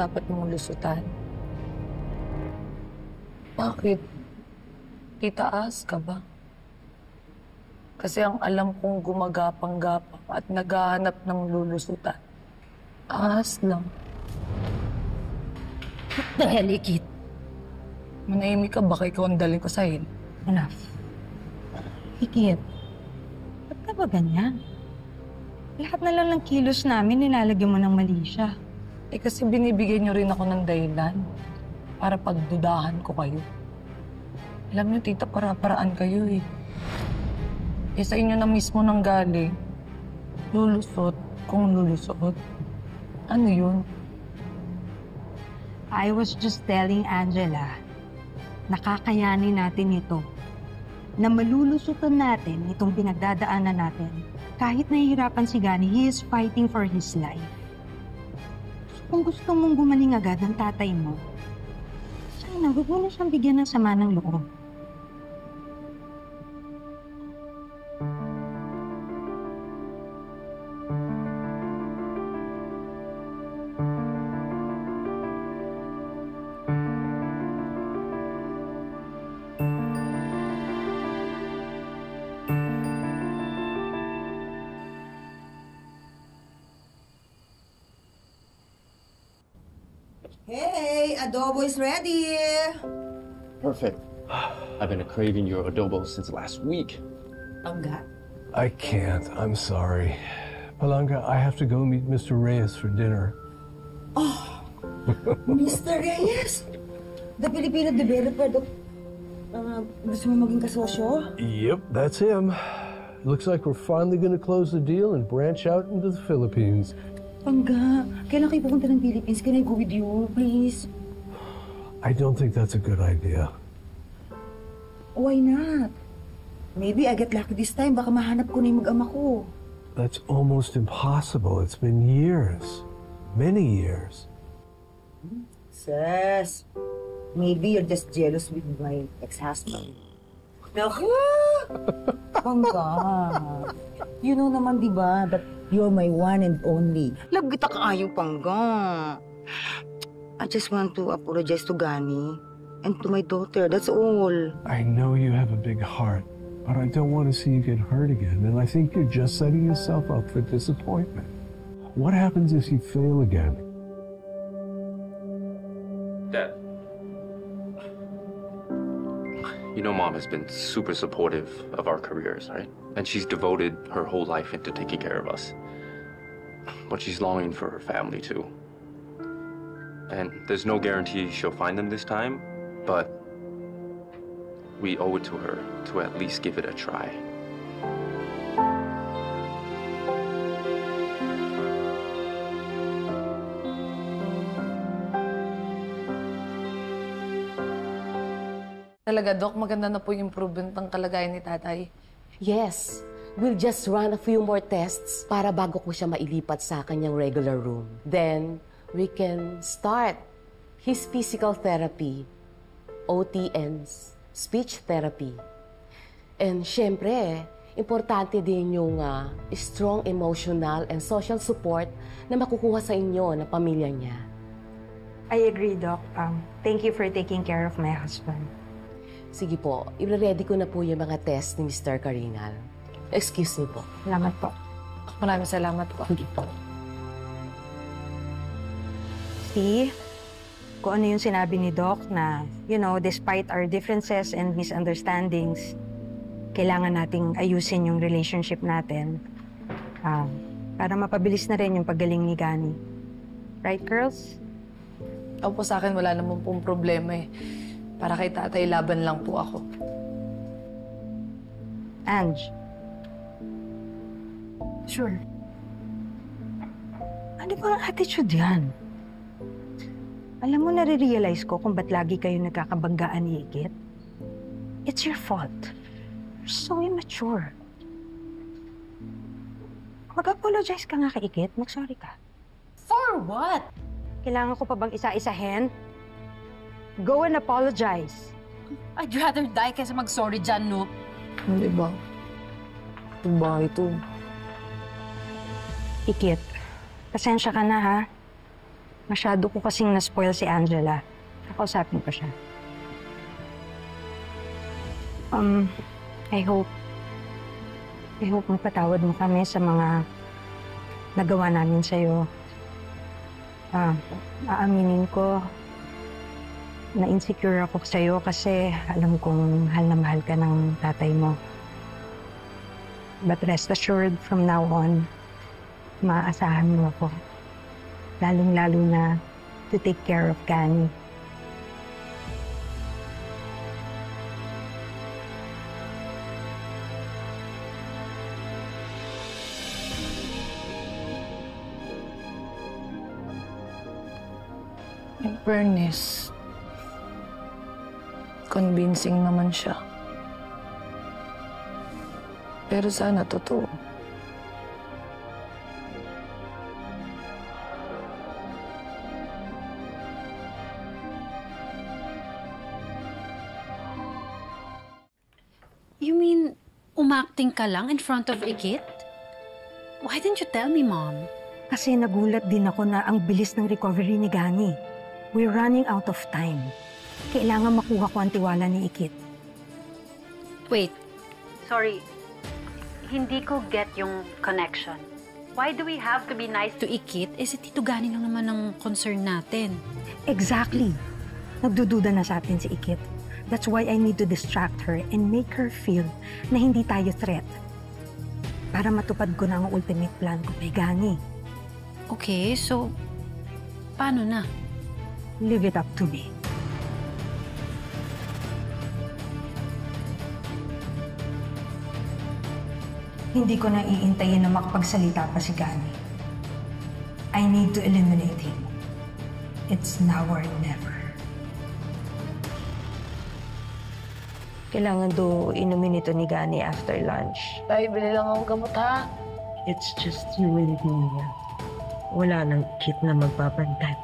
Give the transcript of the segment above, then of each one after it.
dapat mong lusutan. Bakit? Titaas ka ba? Kasi ang alam kong gumagapang-gapang at naghahanap ng lulusutan. Ahas lang. What the hell, Ikit? Manahimik ka, baka ikaw ang daling ko sa'yo. Enough. Ikit, ba't ka ba ganyan? Lahat na lang ng kilos namin nilalagyan mo ng mali siya. Eh kasi binibigyan niyo rin ako ng dahilan para pagdudahan ko kayo. Alam niyo, tita, para-paraan kayo eh. Eh sa inyo na mismo nang galing, lulusot kung lulusot. Ano yun? I was just telling Angela, nakakayanin natin ito. Na malulusutan natin itong pinagdadaanan natin. Kahit nahihirapan si Gani, he is fighting for his life. Kung gusto mong gumaling agad ng tatay mo, sana huwag mo na siyang bigyan ng sama ng loob. Hey, adobo is ready! Perfect. I've been craving your adobo since last week. Pangga? I can't. I'm sorry. Palanga, I have to go meet Mr. Reyes for dinner. Oh, Mr. Reyes! The Filipino developer. Gusto mo maging kasosyo? Yep, that's him. Looks like we're finally going to close the deal and branch out into the Philippines. Pangga, kailan kayo pupunta ng Philippines? Can I go with you, please? I don't think that's a good idea. Why not? Maybe I get lucky this time. Baka mahanap ko na yung mag-ama ko. That's almost impossible. It's been years. Many years. Sis, maybe you're just jealous with my ex-husband. Naku! Pangga, you know naman diba that you're my one and only. Lagita ka ayong Pangga. I just want to apologize to Gani and to my daughter, that's all. I know you have a big heart, but I don't want to see you get hurt again, and I think you're just setting yourself up for disappointment. What happens if you fail again? Dad. You know Mom has been super supportive of our careers, right? And she's devoted her whole life into taking care of us. But she's longing for her family too. And there's no guarantee she'll find them this time, but we owe it to her to at least give it a try. Talaga, Doc, maganda na po yung improvement ng kalagayan ni tatay. Yes. We'll just run a few more tests para bago ko siya mailipat sa kanyang regular room. Then, we can start his physical therapy, OT and speech therapy. And syempre, importante din yung strong emotional and social support na makukuha sa inyo na pamilya niya. I agree, Doc. Thank you for taking care of my husband. Sige po, i-ready ko na po yung mga test ni Mr. Karingal. Excuse me po. Salamat po. Maraming salamat po. See, kung ano yung sinabi ni Doc na, you know, despite our differences and misunderstandings, kailangan nating ayusin yung relationship natin para mapabilis na rin yung paggaling ni Gani. Right, girls? Ako po sa akin, wala naman pong problema eh. Para kay tatay, laban lang po ako. Ange. Sure. Ano ba ang attitude yan? Alam mo, nare-realize ko kung ba't lagi kayo nagkakabanggaan ni Ikit. It's your fault. You're so immature. Mag-apologize ka nga kay Ikit. Mag-sorry ka. For what? Kailangan ko pa bang isa-isahin? Go and apologize. I'd rather die kaysa mag-sorry dyan, no? Hindi ba? Itong bahay to. Ikit, pasensya ka na, ha? Masyado ko kasing na-spoil si Angela. Kakausapin ko siya. I hope mapatawad mo kami sa mga nagawa namin sa'yo. Aaminin ko na insecure ako sa'yo kasi alam kong mahal na mahal ka ng tatay mo. But rest assured, from now on, maaasahan mo ako. Lalong-lalo na to take care of Gani. In fairness, convincing naman siya. Pero sana totoo. You mean, umacting ka lang in front of Ikit? Why didn't you tell me, Mom? Kasi nagulat din ako na ang bilis ng recovery ni Gani. We're running out of time. Kailangan makuha ko ang tiwala ni Ikit. Wait. Sorry. Hindi ko get yung connection. Why do we have to be nice to Ikit? Eh, si Tito Gani lang naman ang concern natin. Exactly. Nagdududa na sa atin si Ikit. That's why I need to distract her and make her feel na hindi tayo threat. Para matupad ko na ang ultimate plan ko kay Gani. Okay, so, paano na? Leave it up to me. Hindi ko na iintayin na makapagsalita pa si Gani. I need to eliminate him. It's now or never. Kailangan do inumin ito ni Gani after lunch. Tay, bili lang ako gamot, ha? It's just you and me. Wala nang Ikit na magpapantay.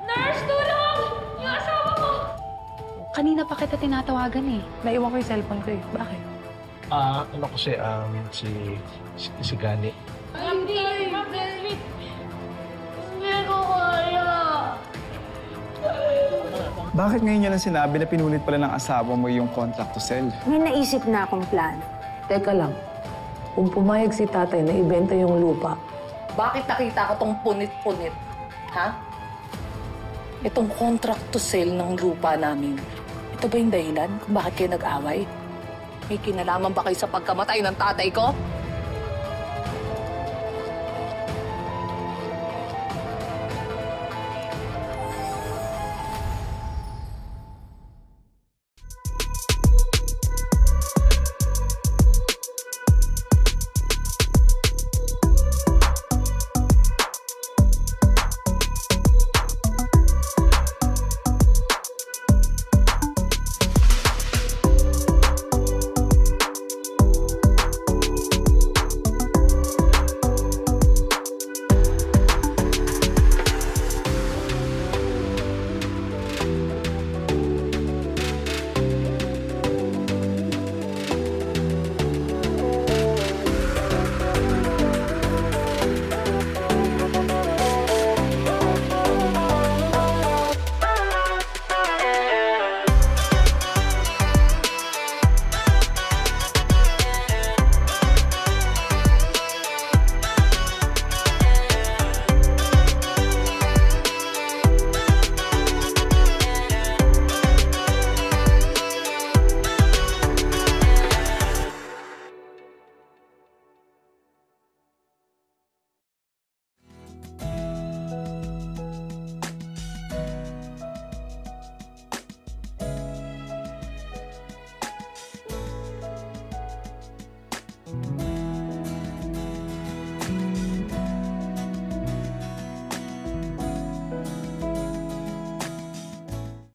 Nurse, tulong! Yung asawa ko! Kanina pa kita tinatawagan eh. Naiwan ko yung cellphone ko eh. Bakit? Ano kasi, si Gani. Hindi ko kaya. Bakit ngayon niya lang sinabi na pinulit pala ng asawa mo yung contract to sell? May naisip na akong plan. Teka lang. Kung pumayag si tatay na ibenta yung lupa, bakit nakita ko tong punit-punit? Ha? Itong contract to sell ng lupa namin. Ito ba yung dahilan kung bakit kayo nag-away? May kinalaman ba kayo sa pagkamatay ng tatay ko?